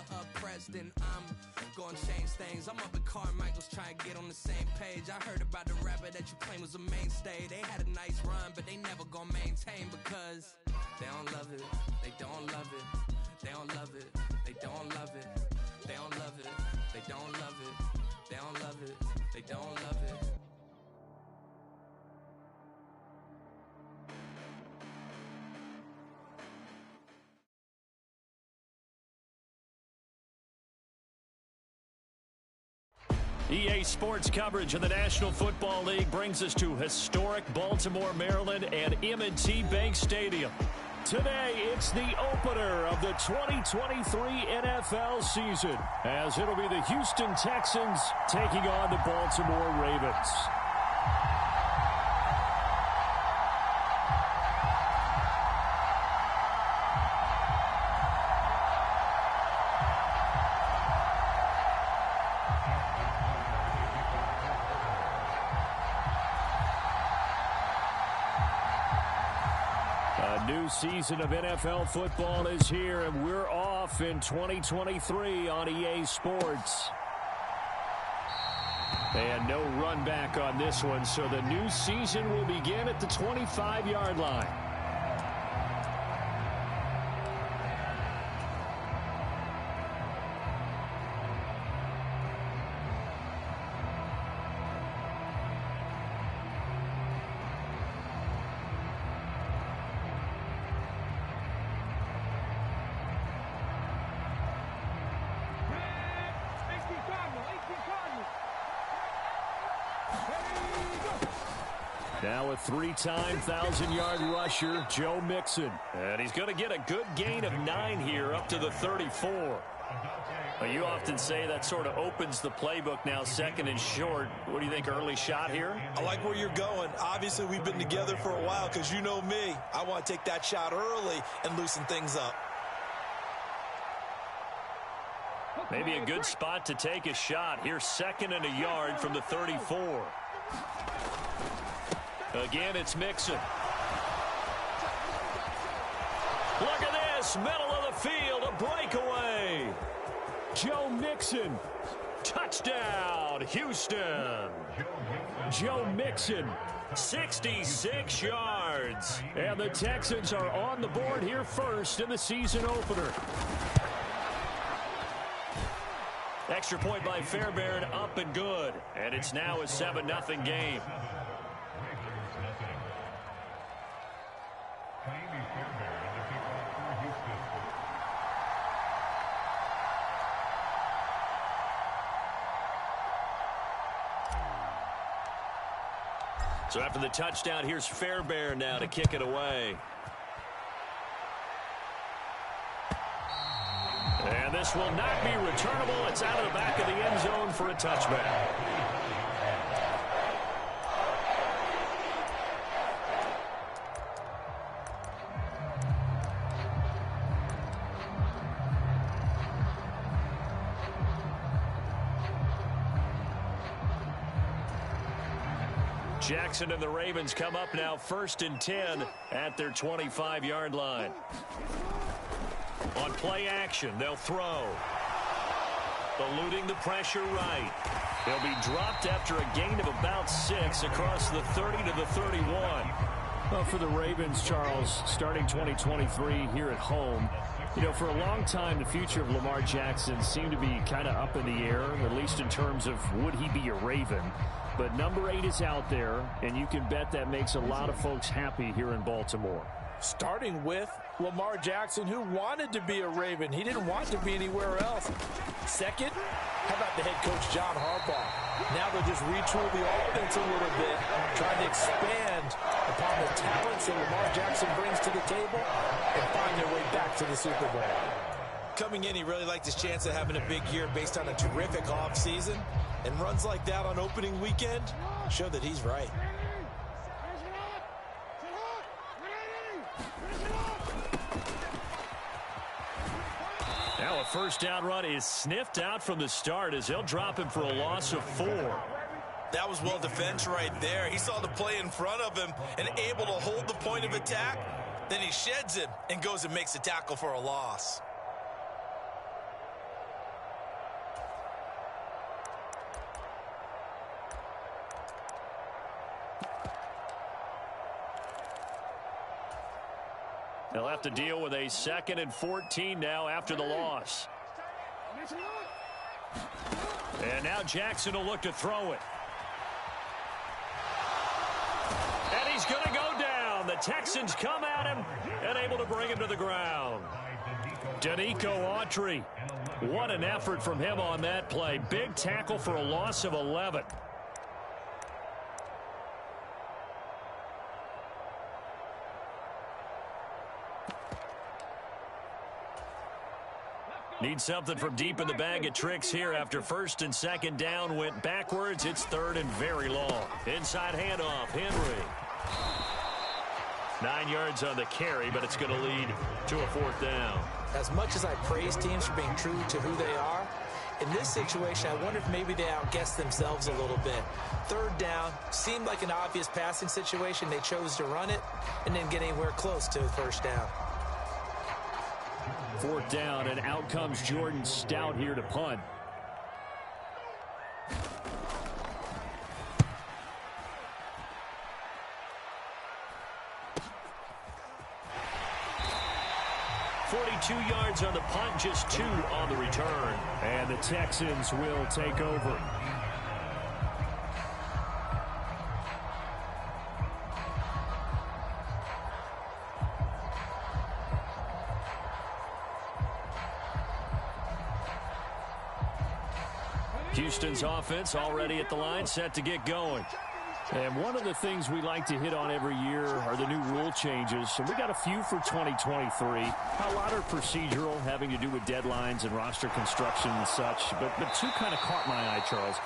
hella oppressed, and I'm gonna change things. I'm up at Carmichael's trying to get on the same page. I heard about the rapper that you claim was a mainstay. They had a nice run, but they never gonna maintain because they don't love it, they don't love it, they don't love it, they don't love it, they don't love it, they don't love it, they don't love it, they don't love it. EA Sports coverage of the National Football League brings us to historic Baltimore, Maryland and M&T Bank Stadium. Today, it's the opener of the 2023 NFL season, as it'll be the Houston Texans taking on the Baltimore Ravens. New season of NFL football is here, and we're off in 2023 on EA Sports. And no run back on this one, so the new season will begin at the 25-yard line. Now a three-time 1,000-yard rusher, Joe Mixon. And he's going to get a good gain of 9 here up to the 34. Well, you often say that sort of opens the playbook now, second and short. What do you think, early shot here? I like where you're going. Obviously, we've been together for a while because you know me. I want to take that shot early and loosen things up. Maybe a good spot to take a shot. Here's second and a yard from the 34. Again, it's Mixon. Look at this, middle of the field, a breakaway. Joe Mixon, touchdown, Houston. Joe Mixon, 66 yards. And the Texans are on the board here first in the season opener. Extra point by Fairbairn, up and good. And it's now a 7-0 game. So after the touchdown, here's Fairbairn now to kick it away. And this will not be returnable. It's out of the back of the end zone for a touchback. Jackson and the Ravens come up now first and 10 at their 25-yard line. On play action, they'll throw. Eluding the pressure right. They'll be dropped after a gain of about 6 across the 30 to the 31. Well, for the Ravens, Charles, starting 2023 here at home, you know, for a long time, the future of Lamar Jackson seemed to be kind of up in the air, at least in terms of would he be a Raven. But number 8 is out there, and you can bet that makes a lot of folks happy here in Baltimore. Starting with Lamar Jackson, who wanted to be a Raven. He didn't want to be anywhere else. Second, how about the head coach, John Harbaugh? Now they'll just retool the offense a little bit, trying to expand upon the talents that Lamar Jackson brings to the table and find their way back to the Super Bowl. Coming in, he really liked his chance of having a big year based on a terrific offseason. And runs like that on opening weekend show that he's right. Now a first down run is sniffed out from the start as they'll drop him for a loss of 4. That was well defense right there. He saw the play in front of him and able to hold the point of attack. Then he sheds it and goes and makes a tackle for a loss. They'll have to deal with a 2nd and 14 now after the loss. And now Jackson will look to throw it. And he's going to go down. The Texans come at him and able to bring him to the ground. Danico Autry. What an effort from him on that play. Big tackle for a loss of 11. Need something from deep in the bag of tricks here after 1st and 2nd down went backwards. It's 3rd and very long. Inside handoff, Henry. 9 yards on the carry, but it's going to lead to a 4th down. As much as I praise teams for being true to who they are, in this situation, I wonder if maybe they outguessed themselves a little bit. 3rd down seemed like an obvious passing situation. They chose to run it and didn't get anywhere close to the 1st down. 4th down, and out comes Jordan Stout here to punt. .42 yards on the punt, just 2 on the return. And the Texans will take over. Houston's offense already at the line, set to get going. And one of the things we like to hit on every year are the new rule changes. So we got a few for 2023. A lot are procedural, having to do with deadlines and roster construction and such. But 2 kind of caught my eye, Charles.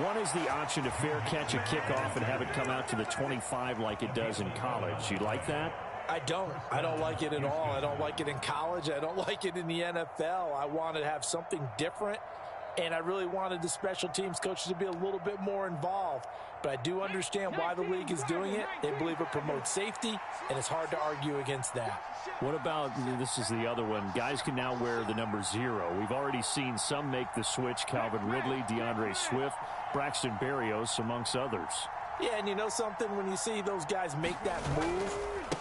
One is the option to fair catch a kickoff and have it come out to the 25 like it does in college. You like that? I don't like it at all. I don't like it in college. I don't like it in the NFL. I want to have something different. And I really wanted the special teams coaches to be a little bit more involved. But I do understand why the league is doing it. They believe it promotes safety, and it's hard to argue against that. What about, this is the other one, guys can now wear the number 0. We've already seen some make the switch, Calvin Ridley, DeAndre Swift, Braxton Berrios, amongst others. Yeah, and you know something? When you see those guys make that move,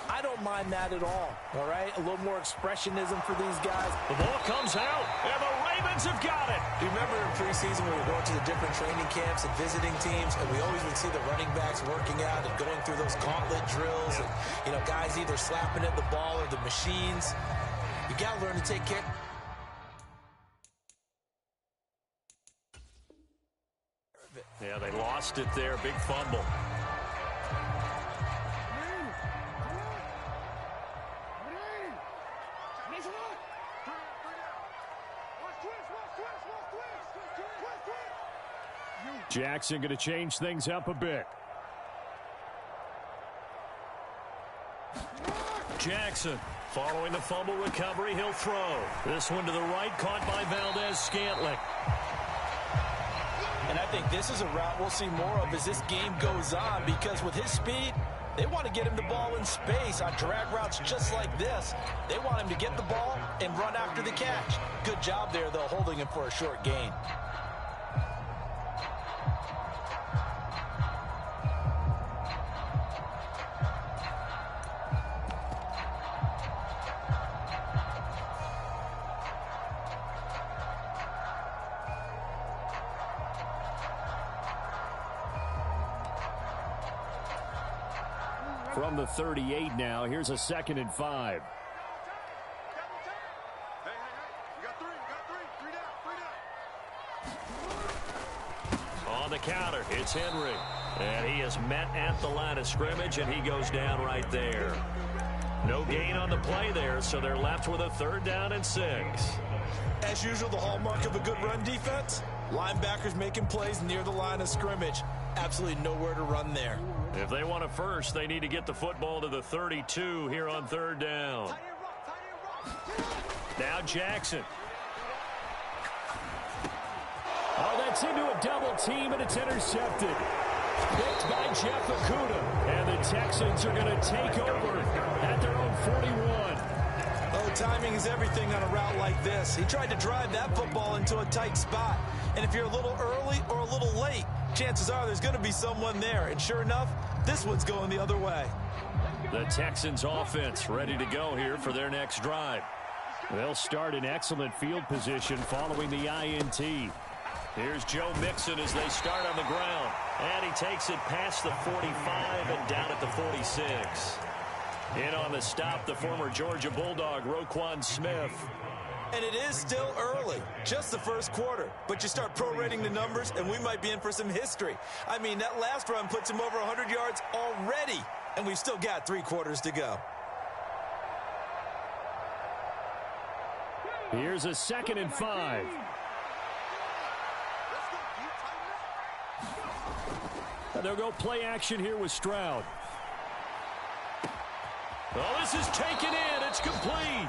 I don't mind that at all right? A little more expressionism for these guys. The ball comes out, and the Ravens have got it. Do you remember in preseason when we were going to the different training camps and visiting teams, and we always would see the running backs working out and going through those gauntlet drills, and, guys either slapping at the ball or the machines. You got to learn to take care. Yeah, they lost it there. Big fumble. Jackson going to change things up a bit. Jackson following the fumble recovery. He'll throw. This one to the right, caught by Valdez-Scantling. And I think this is a route we'll see more of as this game goes on, because with his speed, they want to get him the ball in space on drag routes just like this. They want him to get the ball and run after the catch. Good job there, though, holding him for a short gain. From the 38 now, here's a 2nd and 5. On the counter, it's Henry. And he is met at the line of scrimmage, and he goes down right there. No gain on the play there, so they're left with a 3rd down and 6. As usual, the hallmark of a good run defense, linebackers making plays near the line of scrimmage. Absolutely nowhere to run there. If they want it first, they need to get the football to the 32 here on 3rd down. Now Jackson. Oh, that's into a double team, and it's intercepted. Picked by Jeff Okudah. And the Texans are going to take over at their own 41. Oh, timing is everything on a route like this. He tried to drive that football into a tight spot. And if you're a little early or a little late, chances are there's going to be someone there. And sure enough, this one's going the other way. The Texans offense ready to go here for their next drive. They'll start in excellent field position following the INT. Here's Joe Mixon as they start on the ground. And he takes it past the 45 and down at the 46. In on the stop, the former Georgia Bulldog, Roquan Smith. And it is still early, just the first quarter. But you start prorating the numbers, and we might be in for some history. I mean, that last run puts him over 100 yards already, and we've still got 3 quarters to go. Here's a 2nd and 5. And they'll go play action here with Stroud. Oh, this is taken in. It's complete.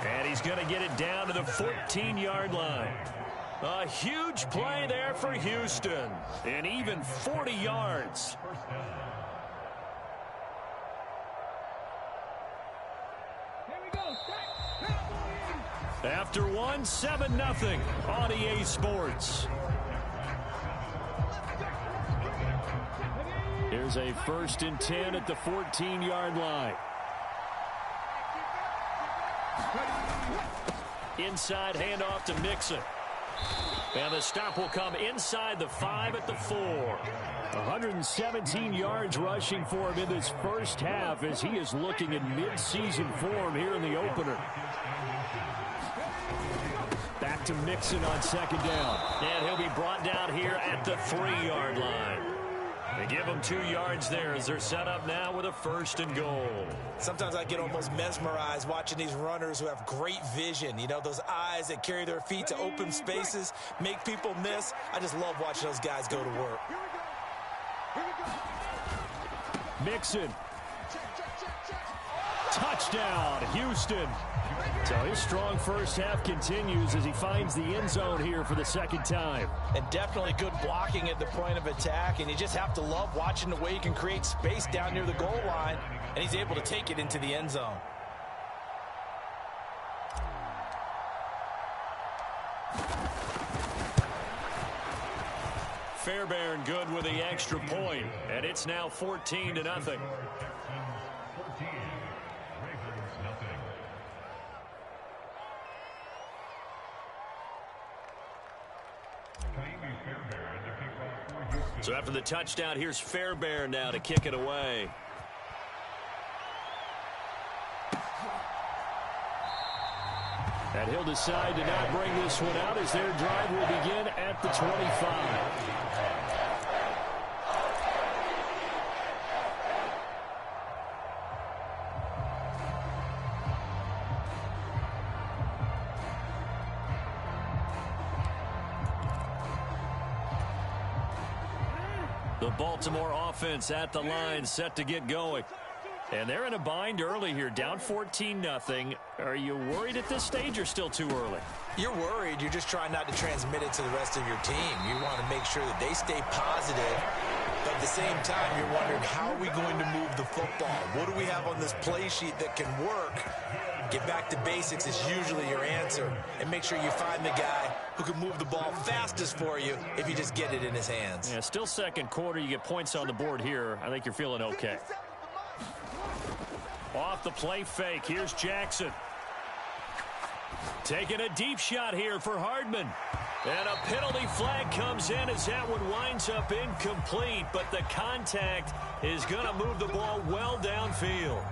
And he's going to get it down to the 14-yard line. A huge play there for Houston. And even 40 yards. After one, 7-0 on EA Sports. Here's a 1st and 10 at the 14-yard line. Inside handoff to Mixon. And the stop will come inside the 5 at the 4. 117 yards rushing for him in this first half as he is looking in mid-season form here in the opener. Back to Mixon on 2nd down. And he'll be brought down here at the 3-yard line. They give him 2 yards there as they're set up now with a 1st and goal. Sometimes I get almost mesmerized watching these runners who have great vision. You know, those eyes that carry their feet to open spaces, make people miss. I just love watching those guys go to work. Mixon. Touchdown, Houston. So his strong first half continues as he finds the end zone here for the 2nd time. And definitely good blocking at the point of attack, and you just have to love watching the way he can create space down near the goal line, and he's able to take it into the end zone. Fairbairn good with the extra point, and it's now 14-0. So after the touchdown, here's Fairbairn now to kick it away. And he'll decide to not bring this one out as their drive will begin at the 25. The Baltimore offense at the line, set to get going. And they're in a bind early here, down 14-0. Are you worried at this stage or still too early? You're worried. You're just trying not to transmit it to the rest of your team. You want to make sure that they stay positive. But at the same time, you're wondering, how are we going to move the football? What do we have on this play sheet that can work? Get back to basics is usually your answer. And make sure you find the guy who can move the ball fastest for you if you just get it in his hands. Yeah, still 2nd quarter. You get points on the board here. I think you're feeling okay. Off the play fake. Here's Jackson. Taking a deep shot here for Hardman. And a penalty flag comes in as that one winds up incomplete. But the contact is going to move the ball well downfield.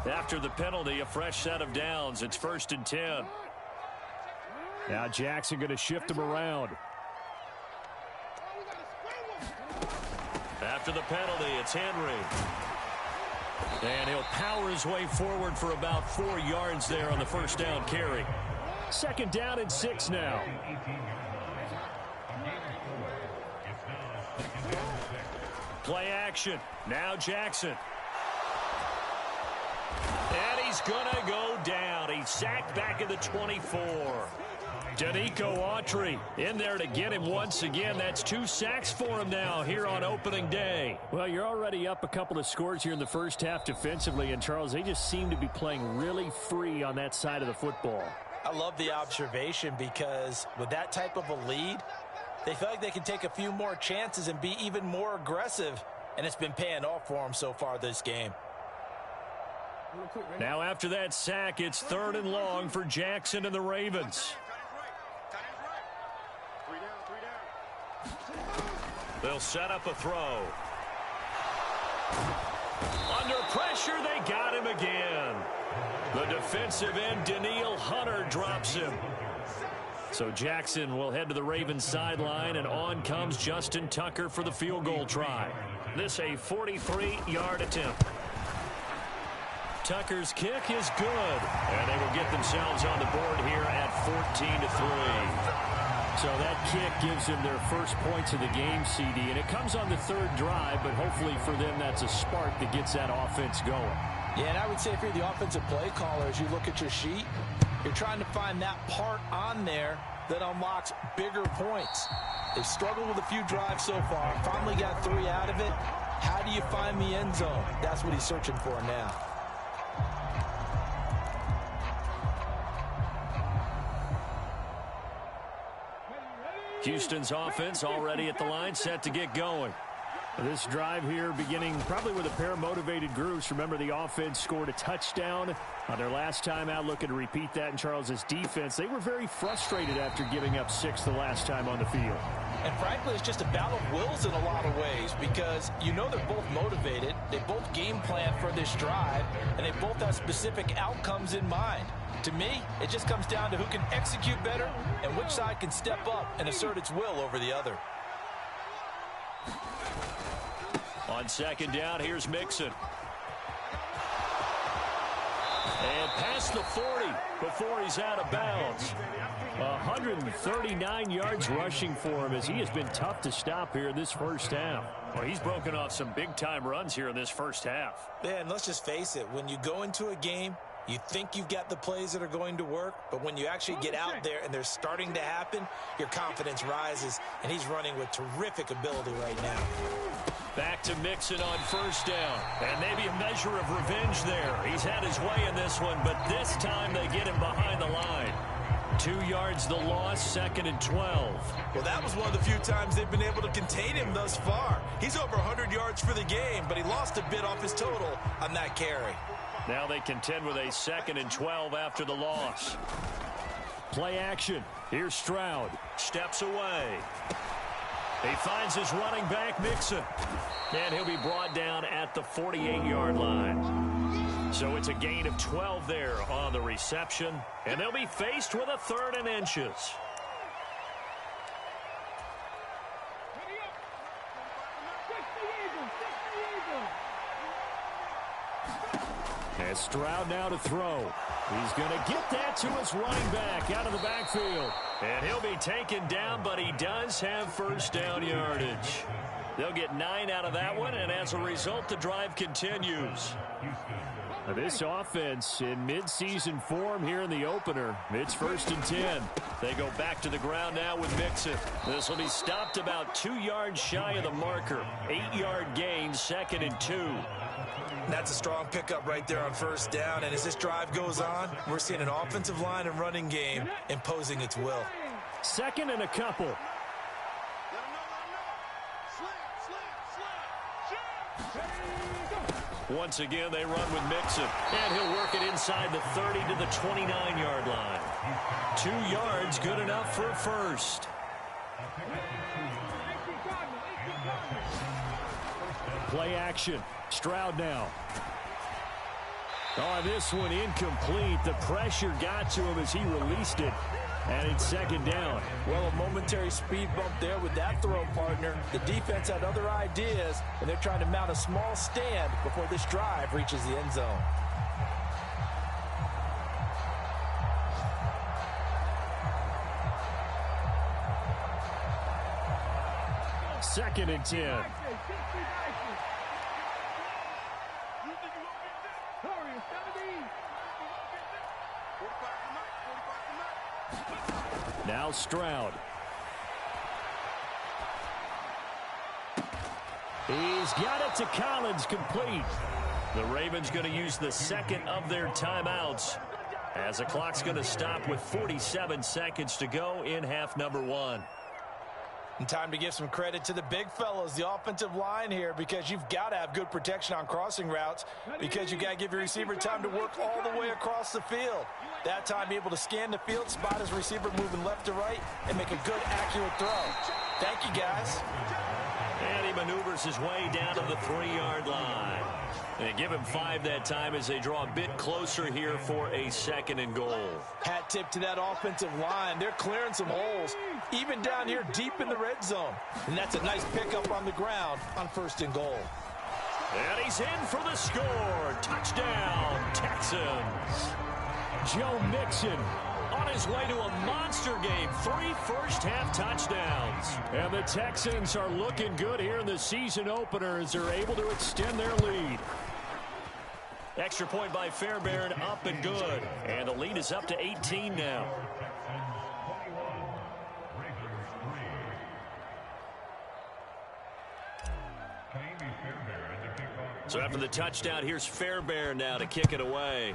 After the penalty, a fresh set of downs. It's 1st and 10. Now Jackson going to shift him around. After the penalty, it's Henry. And he'll power his way forward for about 4 yards there on the 1st down carry. 2nd down and 6 now. Play action. Now Jackson. And he's going to go down. He's sacked back at the 24. Danico Autry in there to get him once again. That's 2 sacks for him now here on opening day. Well, you're already up a couple of scores here in the first half defensively. And, Charles, they just seem to be playing really free on that side of the football. I love the observation because with that type of a lead, they feel like they can take a few more chances and be even more aggressive, and it's been paying off for them so far this game. Now after that sack, it's 3rd and long for Jackson and the Ravens. They'll set up a throw. Under pressure, they got him again. The defensive end, Daniil Hunter, drops him. So Jackson will head to the Ravens sideline, and on comes Justin Tucker for the field goal try. This a 43-yard attempt. Tucker's kick is good, and they will get themselves on the board here at 14-3. So that kick gives them their first points of the game, CD, and it comes on the 3rd drive, but hopefully for them that's a spark that gets that offense going. Yeah, and I would say if you're the offensive play caller, as you look at your sheet, you're trying to find that part on there that unlocks bigger points. They've struggled with a few drives so far, finally got 3 out of it. How do you find the end zone? That's what he's searching for now. Houston's offense already at the line, set to get going. This drive here beginning probably with a pair of motivated groups. Remember, the offense scored a touchdown on their last time out. Looking to repeat that in Charles's defense. They were very frustrated after giving up 6 the last time on the field. And frankly, it's just a battle of wills in a lot of ways because you know they're both motivated. They both game plan for this drive, and they both have specific outcomes in mind. To me, it just comes down to who can execute better and which side can step up and assert its will over the other. On 2nd down, here's Mixon. And past the 40 before he's out of bounds. 139 yards rushing for him as he has been tough to stop here in this first half. Well, he's broken off some big-time runs here in this first half. Yeah, and let's just face it, when you go into a game, you think you've got the plays that are going to work, but when you actually get out there and they're starting to happen, your confidence rises, and he's running with terrific ability right now. Back to Mixon on 1st down, and maybe a measure of revenge there. He's had his way in this one, but this time they get him behind the line. 2 yards the loss, 2nd and 12. Well, that was one of the few times they've been able to contain him thus far. He's over 100 yards for the game, but he lost a bit off his total on that carry. Now they contend with a 2nd and 12 after the loss. Play action. Here's Stroud. Steps away. He finds his running back, Mixon. And he'll be brought down at the 48-yard line. So it's a gain of 12 there on the reception. And they'll be faced with a 3rd and inches. As Stroud now to throw. He's going to get that to his running back out of the backfield. And he'll be taken down, but he does have 1st down yardage. They'll get 9 out of that one, and as a result, the drive continues. Now this offense in midseason form here in the opener. It's 1st and 10. They go back to the ground now with Mixon. This will be stopped about 2 yards shy of the marker. 8-yard gain, 2nd and 2. That's a strong pickup right there on 1st down, and as this drive goes on, we're seeing an offensive line and running game imposing its will. 2nd and a couple. Once again, they run with Mixon, and he'll work it inside the 30 to the 29-yard line. 2 yards, good enough for a 1st. Play action. Stroud now. Oh, this one incomplete. The pressure got to him as he released it. And it's 2nd down. Well, a momentary speed bump there with that throw, partner. The defense had other ideas, and they're trying to mount a small stand before this drive reaches the end zone. Second and 10. Now Stroud. He's got it to Collins, complete. The Ravens going to use the 2nd of their timeouts As the clock's going to stop with 47 seconds to go in half number one. And time to give some credit to the big fellas, the offensive line here, because you've got to have good protection on crossing routes because you've got to give your receiver time to work all the way across the field. That time, be able to scan the field, spot his receiver moving left to right, and make a good, accurate throw. Thank you, guys. And he maneuvers his way down to the 3-yard line. They give him 5 that time as they draw a bit closer here for a 2nd and goal. Hat tip to that offensive line. They're clearing some holes, even down here deep in the red zone. And that's a nice pickup on the ground on 1st and goal. And he's in for the score. Touchdown, Texans. Joe Mixon on his way to a monster game. 3 first-half touchdowns. And the Texans are looking good here in the season opener as they're able to extend their lead. Extra point by Fairbairn, up and good. And the lead is up to 18 now. So after the touchdown, here's Fairbairn now to kick it away.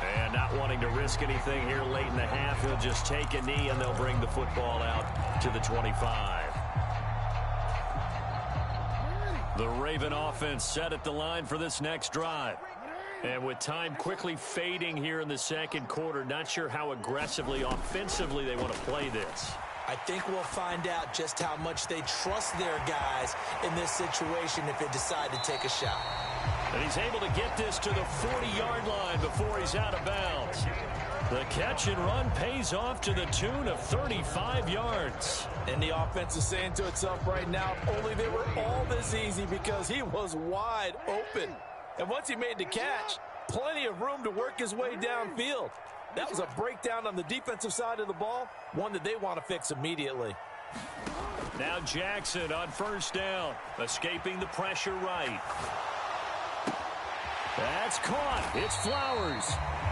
And not wanting to risk anything here late in the half, he'll just take a knee and they'll bring the football out to the 25. The Raven offense set at the line for this next drive. And with time quickly fading here in the second quarter, not sure how aggressively, offensively they want to play this. I think we'll find out just how much they trust their guys in this situation if they decide to take a shot. And he's able to get this to the 40-yard line before he's out of bounds. The catch and run pays off to the tune of 35 yards. And the offense is saying to itself right now, if only they were all this easy, because he was wide open. And once he made the catch, plenty of room to work his way downfield. That was a breakdown on the defensive side of the ball, one that they want to fix immediately. Now Jackson on 1st down, escaping the pressure right. That's caught. It's Flowers.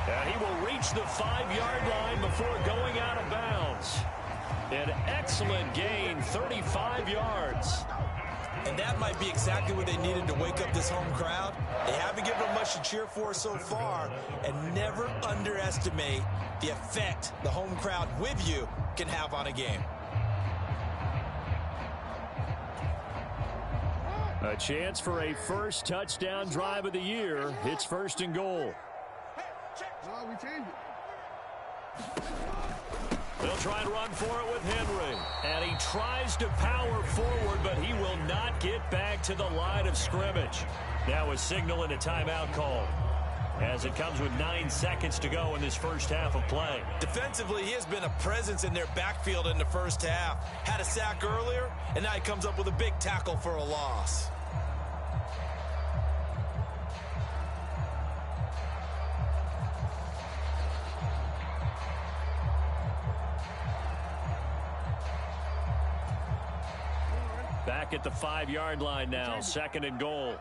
And he will reach the 5-yard line before going out of bounds. An excellent gain, 35 yards. And that might be exactly what they needed to wake up this home crowd. They haven't given them much to cheer for so far, and never underestimate the effect the home crowd with you can have on a game. A chance for a first touchdown drive of the year. It's 1st and goal. They'll try and run for it with Henry. And he tries to power forward, but he will not get back to the line of scrimmage. Now a signal and a timeout call, as it comes with 9 seconds to go in this first half of play. Defensively, he has been a presence in their backfield in the first half. Had a sack earlier, and now he comes up with a big tackle for a loss. Back at the 5-yard line now, 2nd and goal.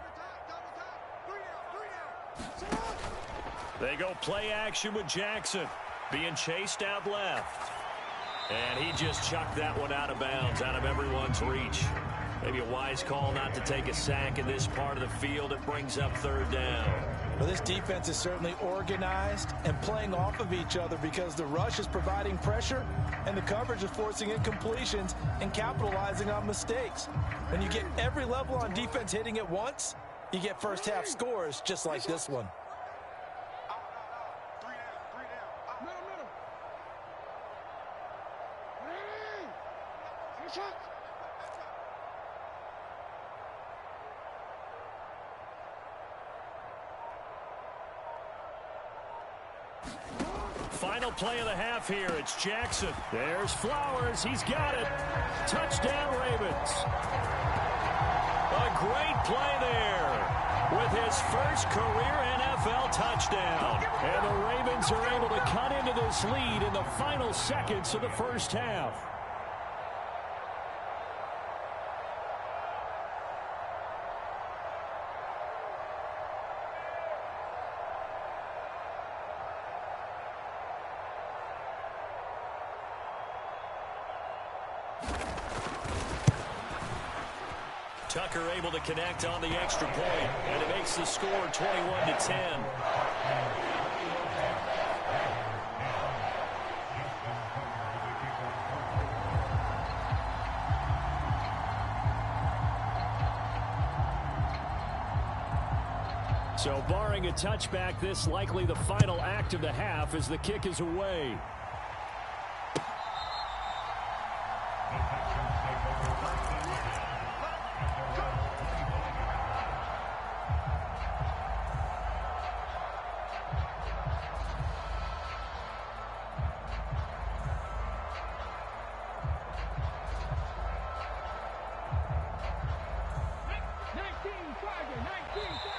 They go play action with Jackson, being chased out left. And he just chucked that one out of bounds, out of everyone's reach. Maybe a wise call not to take a sack in this part of the field. It brings up 3rd down. Well, this defense is certainly organized and playing off of each other, because the rush is providing pressure and the coverage is forcing incompletions and capitalizing on mistakes. When you get every level on defense hitting at once, you get first half scores just like this one. Final play of the half here. It's Jackson. There's Flowers. He's got it. Touchdown, Ravens. A great play there with his first career NFL touchdown. And the Ravens are able to cut into this lead in the final seconds of the first half. Tucker able to connect on the extra point, and it makes the score 21-10. So barring a touchback, this likely the final act of the half as the kick is away.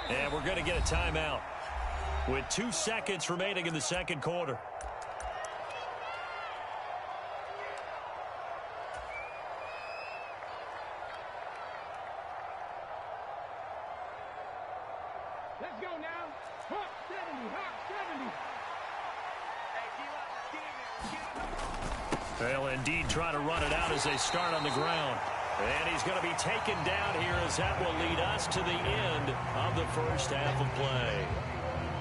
And we're going to get a timeout with 2 seconds remaining in the second quarter. Let's go now. Hawk 70, Hawk 70. They'll indeed try to run it out as they start on the ground. And he's going to be taken down here as that will lead us to the end of the first half of play.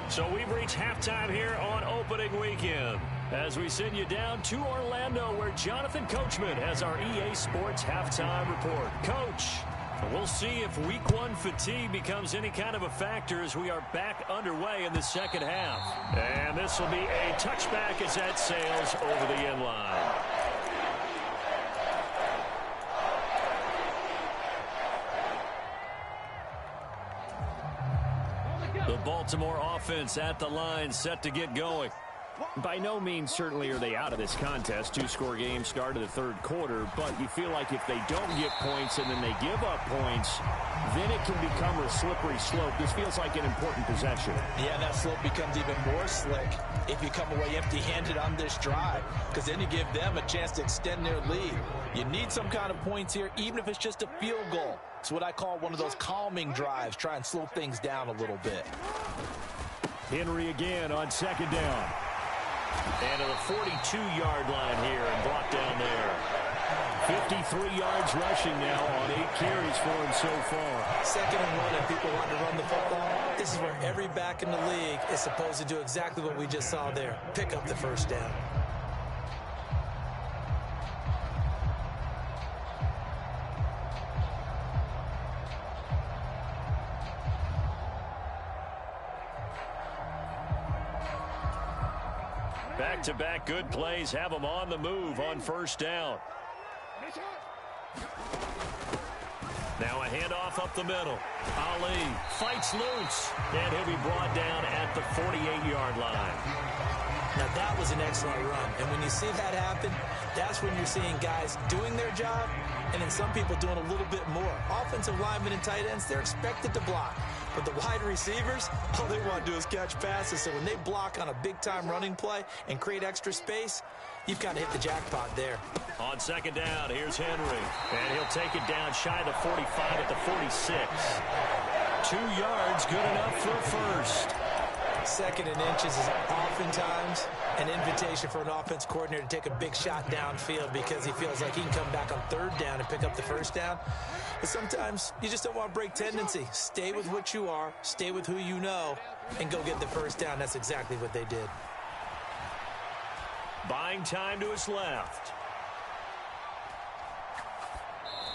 So we've reached halftime here on opening weekend as we send you down to Orlando where Jonathan Coachman has our EA Sports halftime report. Coach, we'll see if week 1 fatigue becomes any kind of a factor as we are back underway in the second half. And this will be a touchback as that sails over the end line. The Baltimore offense at the line, set to get going. By no means certainly are they out of this contest. 2-score game start of the third quarter, but you feel like if they don't get points and then they give up points, then it can become a slippery slope. This feels like an important possession. Yeah, that slope becomes even more slick if you come away empty-handed on this drive, because then you give them a chance to extend their lead. You need some kind of points here, even if it's just a field goal. It's what I call one of those calming drives. Try and slow things down a little bit. Henry again on second down. And to the 42-yard line here and brought down there. 53 yards rushing now on 8 carries for him so far. 2nd and 1 and people want to run the football. This is where every back in the league is supposed to do exactly what we just saw there. Pick up the first down. Back-to-back good plays have them on the move on first down. Now a handoff up the middle. Ali fights loose, and he'll be brought down at the 48-yard line. Now that was an excellent run, and when you see that happen, that's when you're seeing guys doing their job, and then some people doing a little bit more. Offensive linemen and tight ends, they're expected to block. But the wide receivers, all they want to do is catch passes. So when they block on a big-time running play and create extra space, you've got to hit the jackpot there. On second down, here's Henry. And he'll take it down shy of the 45 at the 46. 2 yards, good enough for a first. 2nd and inches is oftentimes an invitation for an offense coordinator to take a big shot downfield because he feels like he can come back on 3rd down and pick up the first down. But sometimes you just don't want to break tendency. Stay with what you are, stay with who you know, and go get the first down. That's exactly what they did. Buying time to his left.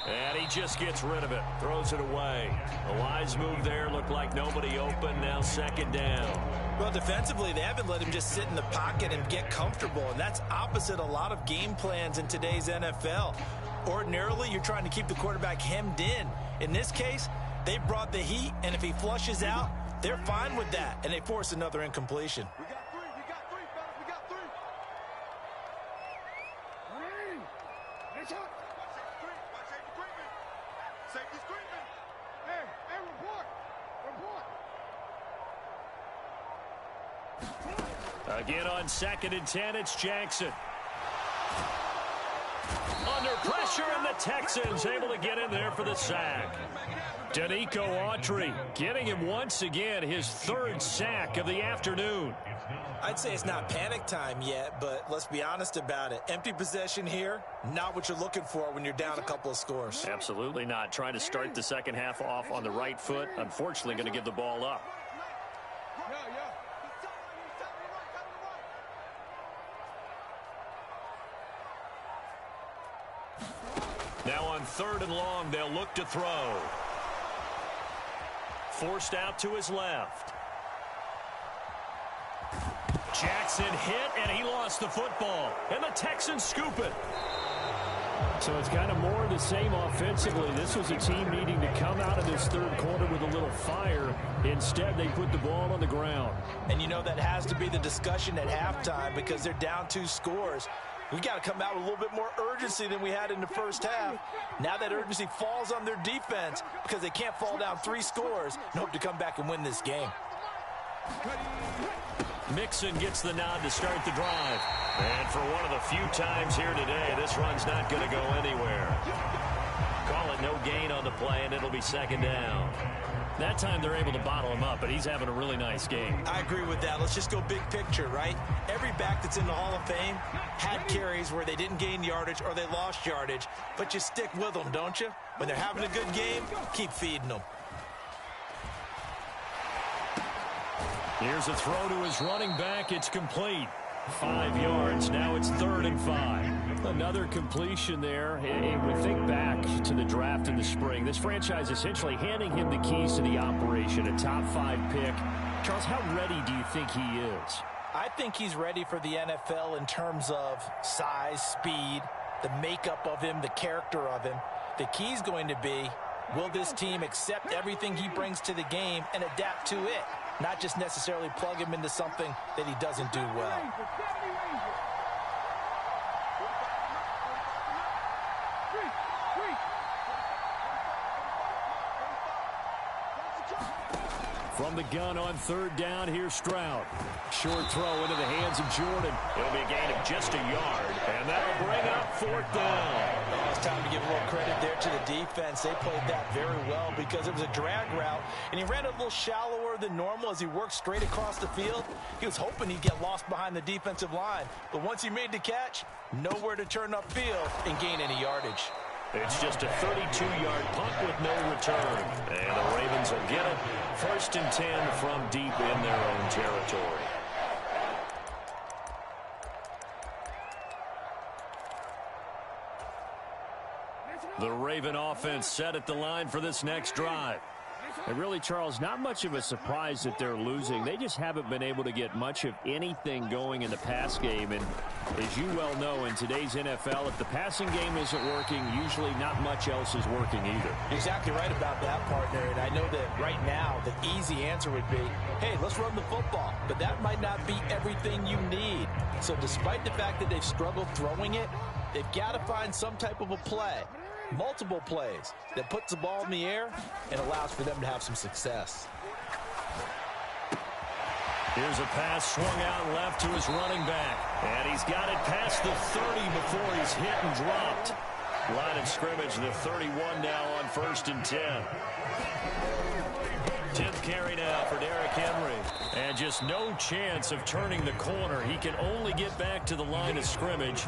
And he just gets rid of it, throws it away. A wise move there, looked like nobody open, now second down. Well, defensively, they haven't let him just sit in the pocket and get comfortable, and that's opposite a lot of game plans in today's NFL. Ordinarily, you're trying to keep the quarterback hemmed in. In this case, they brought the heat, and if he flushes out, they're fine with that, and they force another incompletion. We got 3, fellas, we got 3. Watch safety creeping. Safety's creeping. Hey, report. Again on 2nd and 10, it's Jackson. Under pressure. pressure, and the Texans able to get in there for the sack. Danico Autry getting him once again his third sack of the afternoon. I'd say it's not panic time yet, but let's be honest about it. Empty possession here, not what you're looking for when you're down a couple of scores. Absolutely not. Trying to start the second half off on the right foot. Unfortunately, going to give the ball up. Now on 3rd and long, they'll look to throw. Forced out to his left. Jackson hit, and he lost the football. And the Texans scoop it. So it's kind of more of the same offensively. This was a team needing to come out of this third quarter with a little fire. Instead, they put the ball on the ground. And you know that has to be the discussion at halftime because they're down 2 scores. We got to come out with a little bit more urgency than we had in the first half. Now that urgency falls on their defense because they can't fall down 3 scores and hope to come back and win this game. Mixon gets the nod to start the drive. And for one of the few times here today, this run's not going to go anywhere. Call it no gain on the play, and it'll be 2nd down. That time they're able to bottle him up, but he's having a really nice game. I agree with that. Let's just go big picture, right? Every back that's in the Hall of Fame had carries where they didn't gain yardage or they lost yardage, but you stick with them, don't you? When they're having a good game, keep feeding them. Here's a throw to his running back. It's complete. 5 yards. Now it's 3rd and 5. Another completion there. And we think back to the draft in the spring. This franchise essentially handing him the keys to the operation, a top 5 pick. Charles, how ready do you think he is? I think he's ready for the NFL in terms of size, speed, the makeup of him, the character of him. The key's going to be, will this team accept everything he brings to the game and adapt to it? Not just necessarily plug him into something that he doesn't do well. From the gun on 3rd down, here's Stroud. Short throw into the hands of Jordan. It'll be a gain of just a yard, and that'll bring up 4th down. Oh, it's time to give a little credit there to the defense. They played that very well because it was a drag route, and he ran a little shallower than normal as he worked straight across the field. He was hoping he'd get lost behind the defensive line, but once he made the catch, nowhere to turn upfield and gain any yardage. It's just a 32-yard punt with no return. And the Ravens will get it. 1st and 10 from deep in their own territory. The Raven offense set at the line for this next drive. And really, Charles, not much of a surprise that they're losing. They just haven't been able to get much of anything going in the pass game. And as you well know, in today's NFL, if the passing game isn't working, usually not much else is working either. Exactly right about that, partner. And I know that right now the easy answer would be, hey, let's run the football. But that might not be everything you need. So despite the fact that they've struggled throwing it, they've got to find some type of a play. Multiple plays that puts the ball in the air and allows for them to have some success. Here's a pass swung out left to his running back. And he's got it past the 30 before he's hit and dropped. Line of scrimmage, the 31 now on 1st and 10. 10th carry now for Derrick Henry. And just no chance of turning the corner. He can only get back to the line of scrimmage.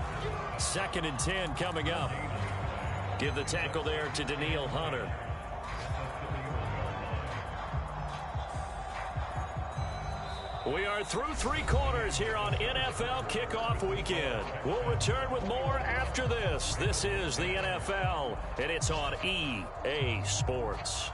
2nd and 10 coming up. Give the tackle there to Daniil Hunter. We are through 3 quarters here on NFL Kickoff Weekend. We'll return with more after this. This is the NFL, and it's on EA Sports.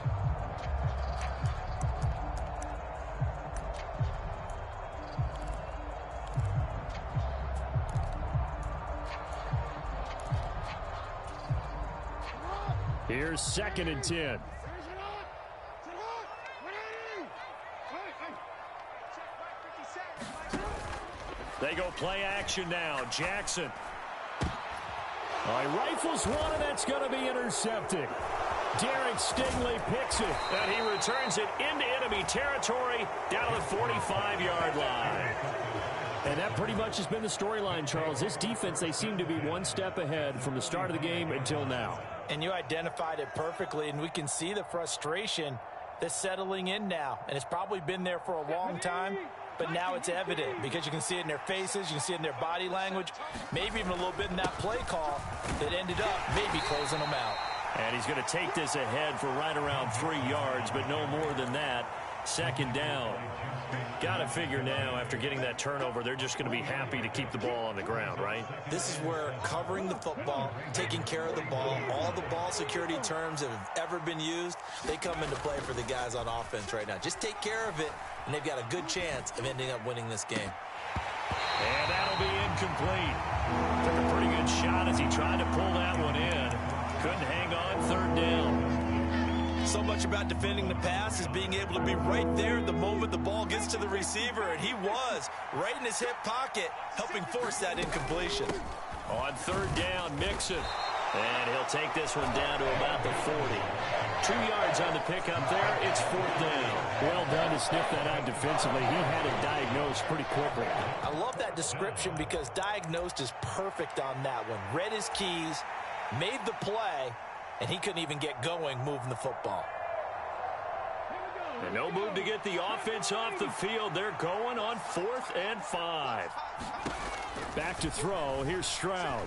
Here's 2nd and 10. They go play action now. Jackson. He rifles one, and that's going to be intercepted. Derek Stingley picks it. And he returns it into enemy territory down to the 45-yard line. And that pretty much has been the storyline, Charles. This defense, they seem to be one step ahead from the start of the game until now. And you identified it perfectly, and we can see the frustration that's settling in now. And it's probably been there for a long time, but now it's evident because you can see it in their faces, you can see it in their body language, maybe even a little bit in that play call that ended up maybe closing them out. And he's going to take this ahead for right around 3 yards, but no more than that. Second down. Got to figure now, after getting that turnover, they're just going to be happy to keep the ball on the ground, right? This is where covering the football, taking care of the ball, all the ball security terms that have ever been used, they come into play for the guys on offense right now. Just take care of it, and they've got a good chance of ending up winning this game. And that'll be incomplete. Took a pretty good shot as he tried to pull that one in. Couldn't hang on. Third down. So much about defending the pass is being able to be right there the moment the ball gets to the receiver, and he was right in his hip pocket, helping force that incompletion. On third down, Mixon. And he'll take this one down to about the 40. 2 yards on the pickup there. It's fourth down. Well done to sniff that out defensively. He had it diagnosed pretty quickly. I love that description because diagnosed is perfect on that one. Read his keys, made the play, and he couldn't even get going moving the football. And no move to get the offense off the field. They're going on 4th and 5. Back to throw. Here's Stroud.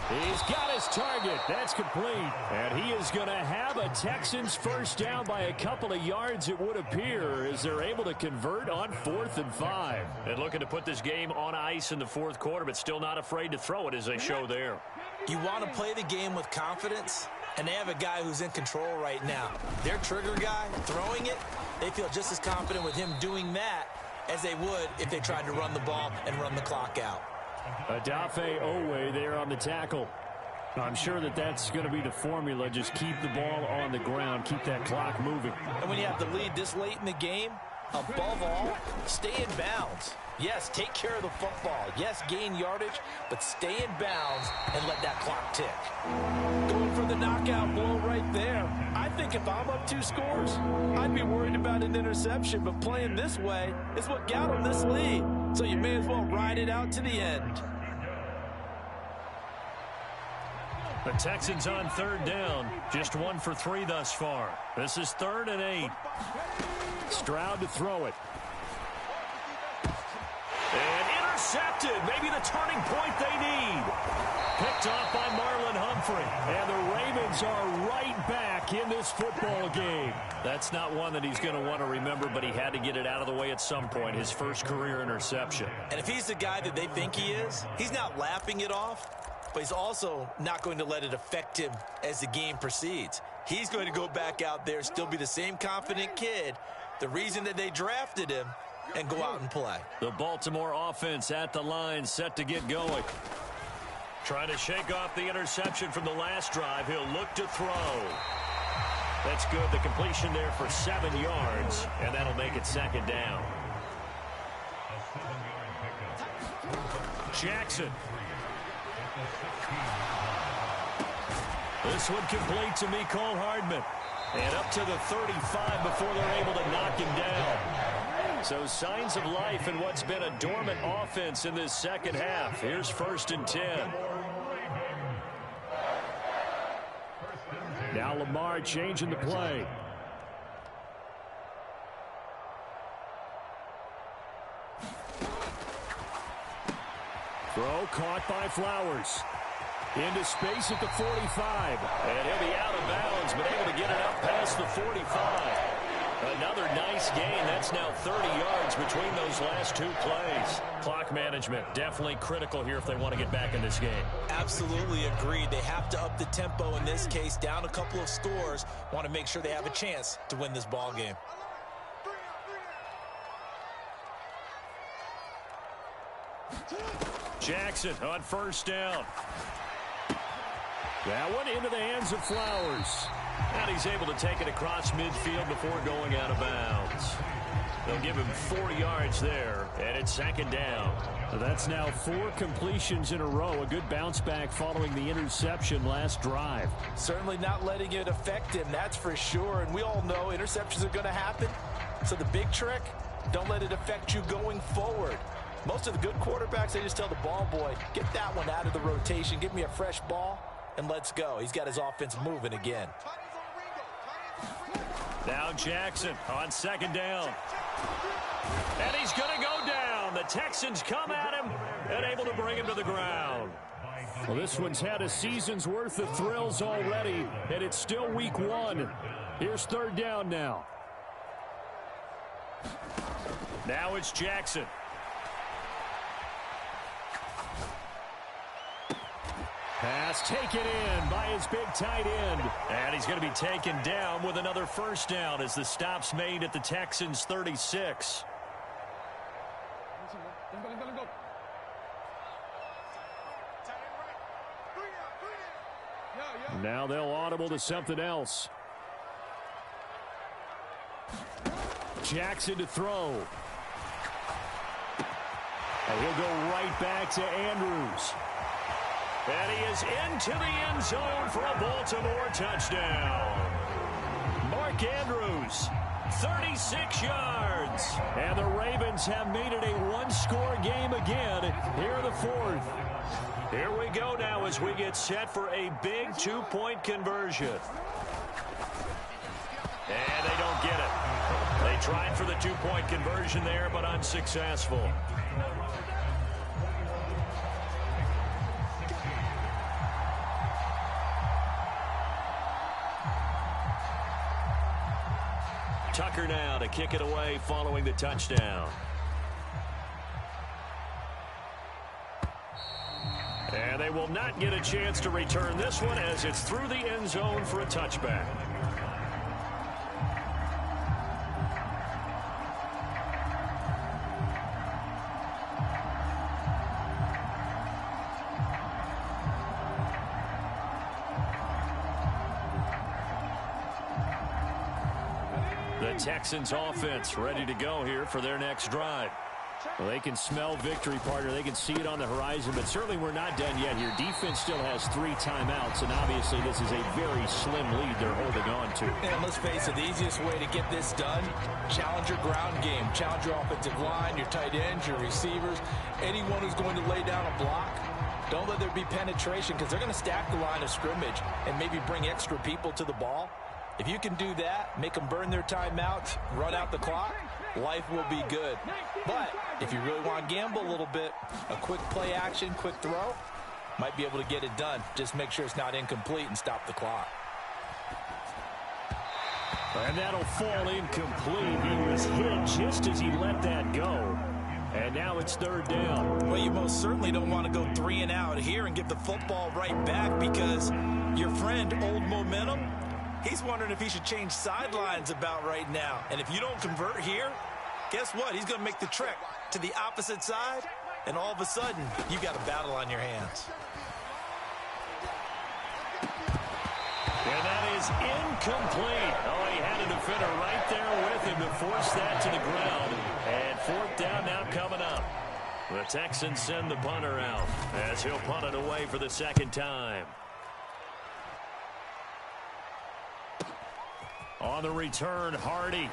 He's got his target. That's complete. And he is going to have a Texans first down by a couple of yards, it would appear, as they're able to convert on 4th and 5. And looking to put this game on ice in the fourth quarter, but still not afraid to throw it as they show there. You want to play the game with confidence, and they have a guy who's in control right now. Their trigger guy throwing it, they feel just as confident with him doing that as they would if they tried to run the ball and run the clock out. Adafe Owe there on the tackle. I'm sure that that's going to be the formula. Just keep the ball on the ground. Keep that clock moving. And when you have the lead this late in the game, above all, stay in bounds. Yes, take care of the football. Yes, gain yardage, but stay in bounds and let that clock tick. Going for the knockout blow right there. I think if I'm up 2 scores, I'd be worried about an interception, but playing this way is what got them this lead. So you may as well ride it out to the end. The Texans on third down. Just 1 for 3 thus far. This is 3rd and 8. Stroud to throw it. And intercepted. Maybe the turning point they need. Picked off by Marlon Humphrey. And the Ravens are right back in this football game. That's not one that he's going to want to remember, but he had to get it out of the way at some point. His first career interception. And if he's the guy that they think he is, he's not laughing it off, but he's also not going to let it affect him as the game proceeds. He's going to go back out there, still be the same confident kid, the reason that they drafted him, and go out and play. The Baltimore offense at the line, set to get going. Trying to shake off the interception from the last drive. He'll look to throw. That's good. The completion there for 7 yards, and that'll make it 2nd down. Jackson. This one complete to Mecole Hardman. And up to the 35 before they're able to knock him down. So signs of life in what's been a dormant offense in this second half. Here's 1st and 10. Now Lamar changing the play. Throw caught by Flowers. Into space at the 45. And he'll be out of bounds, but able to get it up past the 45. Another nice gain. That's now 30 yards between those last 2 plays. Clock management definitely critical here if they want to get back in this game. Absolutely agreed. They have to up the tempo in this case, down a couple of scores. Want to make sure they have a chance to win this ball game. Jackson on 1st down. That one into the hands of Flowers. And he's able to take it across midfield before going out of bounds. They'll give him 4 yards there, and it's 2nd down. So that's now 4 completions in a row. A good bounce back following the interception last drive. Certainly not letting it affect him, that's for sure. And we all know interceptions are going to happen. So the big trick, don't let it affect you going forward. Most of the good quarterbacks, they just tell the ball boy, get that one out of the rotation, give me a fresh ball, and let's go. He's got his offense moving again. Now Jackson on second down. And he's going to go down. The Texans come at him and able to bring him to the ground. Well, this one's had a season's worth of thrills already, and it's still week one. Here's third down now. Now it's Jackson. Pass taken in by his big tight end. And he's going to be taken down with another first down as the stop's made at the Texans' 36. Now they'll audible to something else. Jackson to throw. And he'll go right back to Andrews. And he is into the end zone for a Baltimore touchdown. Mark Andrews, 36 yards. And the Ravens have made it a one-score game again here in the fourth. Here we go now as we get set for a big two-point conversion. And they don't get it. They tried for the two-point conversion there, but unsuccessful. Tucker now to kick it away following the touchdown. And they will not get a chance to return this one as it's through the end zone for a touchback. The Texans offense ready to go here for their next drive. Well, they can smell victory, partner. They can see it on the horizon, but certainly we're not done yet here. Defense still has 3 timeouts, and obviously this is a very slim lead they're holding on to. And let's face it, the easiest way to get this done, challenge your ground game. Challenge your offensive line, your tight ends, your receivers, anyone who's going to lay down a block. Don't let there be penetration because they're going to stack the line of scrimmage and maybe bring extra people to the ball. If you can do that, make them burn their timeouts, run out the clock, life will be good. But if you really want to gamble a little bit, a quick play action, quick throw, might be able to get it done. Just make sure it's not incomplete and stop the clock. And that'll fall incomplete. He was hit just as he let that go. And now it's third down. Well, you most certainly don't want to go 3 and out here and give the football right back because your friend, Old Momentum, he's wondering if he should change sidelines about right now. And if you don't convert here, guess what? He's going to make the trek to the opposite side, and all of a sudden, you've got a battle on your hands. And that is incomplete. Oh, he had a defender right there with him to force that to the ground. And fourth down now coming up. The Texans send the punter out as he'll punt it away for the second time. On the return, Hardy.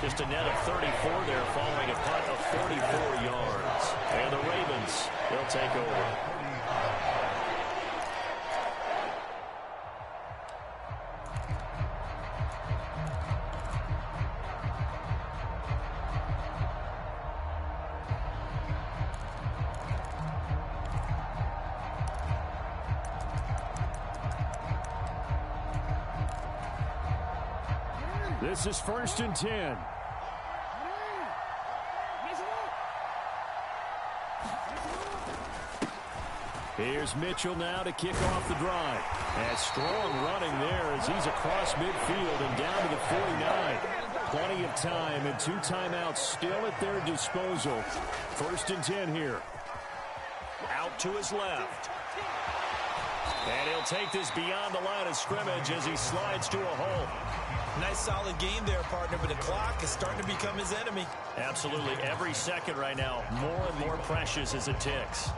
Just a net of 34 there following a punt of 44 yards. And the Ravens, they'll take over. This is 1st and 10. Here's Mitchell now to kick off the drive. And strong running there as he's across midfield and down to the 49. Plenty of time and 2 timeouts still at their disposal. 1st and 10 here. Out to his left. And he'll take this beyond the line of scrimmage as he slides to a hole. Nice solid game there, partner, but the clock is starting to become his enemy. Absolutely. Every second right now, more and more precious as it ticks.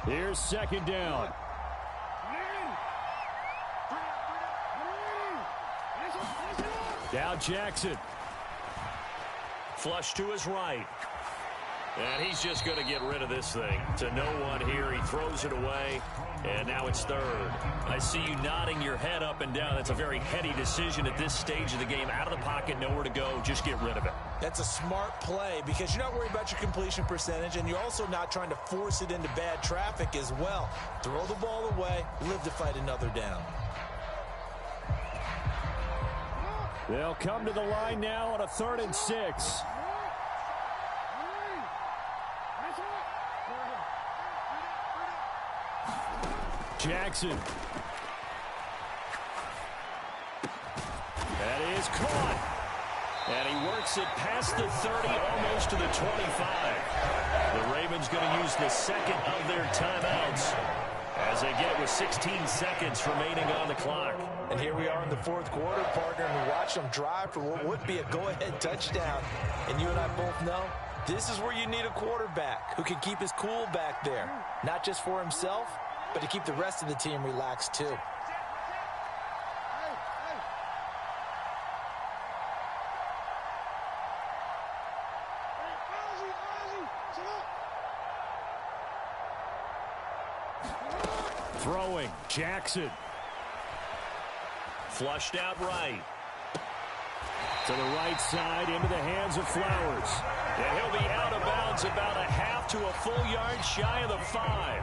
Here's 2nd down. Now Jackson. Flush to his right. And he's just going to get rid of this thing. To no one here. He throws it away. And now it's third. I see you nodding your head up and down. That's a very heady decision at this stage of the game. Out of the pocket, nowhere to go. Just get rid of it. That's a smart play because you're not worried about your completion percentage, and you're also not trying to force it into bad traffic as well. Throw the ball away. Live to fight another down. They'll come to the line now on a 3rd and 6. Jackson. That is caught. And he works it past the 30, almost to the 25. The Ravens going to use the second of their timeouts as they get it with 16 seconds remaining on the clock. And here we are in the 4th quarter, partner, and we watch them drive for what would be a go-ahead touchdown. And you and I both know this is where you need a quarterback who can keep his cool back there, not just for himself, but to keep the rest of the team relaxed too. Throwing, Jackson. Flushed out right. To the right side, into the hands of Flowers. And he'll be out of bounds about a half to a full yard shy of the 5.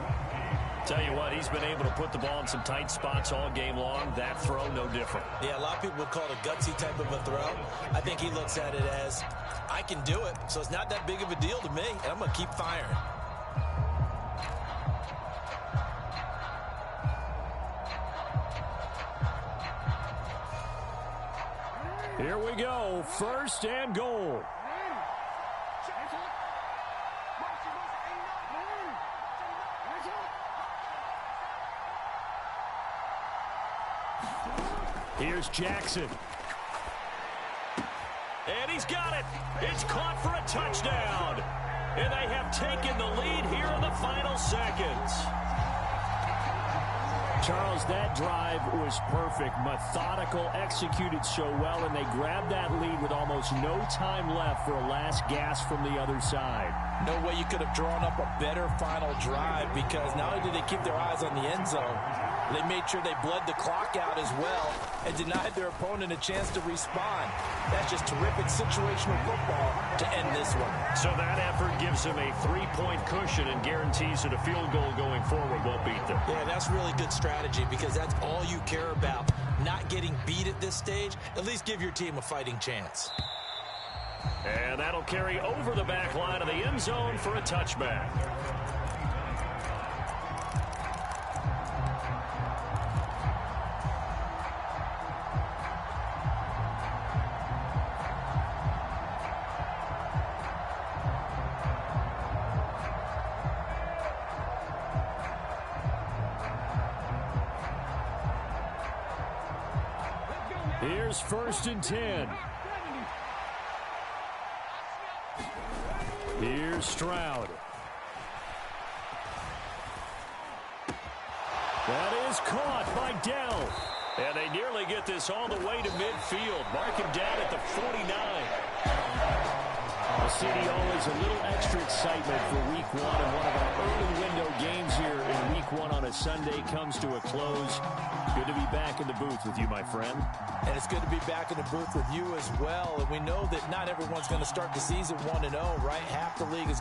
Tell you what, he's been able to put the ball in some tight spots all game long. That throw, no different. Yeah, a lot of people would call it a gutsy type of a throw. I think he looks at it as, I can do it, so it's not that big of a deal to me, and I'm going to keep firing. Here we go, 1st and goal. Here's Jackson. And he's got it. It's caught for a touchdown. And they have taken the lead here in the final seconds. Charles, that drive was perfect, methodical, executed so well, and they grabbed that lead with almost no time left for a last gasp from the other side. No way you could have drawn up a better final drive because not only did they keep their eyes on the end zone, they made sure they bled the clock out as well and denied their opponent a chance to respond. That's just terrific situational football to end this one. So that effort gives them a 3-point cushion and guarantees that a field goal going forward won't beat them. Yeah, that's really good strategy because that's all you care about. Not getting beat at this stage, at least give your team a fighting chance. And that'll carry over the back line of the end zone for a touchback. Here's 1st and 10. Here's Stroud. That is caught by Dell. And they nearly get this all the way to midfield. Mark him down at the 49. The city always a little extra excitement for week 1, and one of our early window games here in week 1 on a Sunday comes to a close. Good to be back in the booth with you, my friend. And it's good to be back in the booth with you as well. And we know that not everyone's going to start the season 1-0, right? Half the league is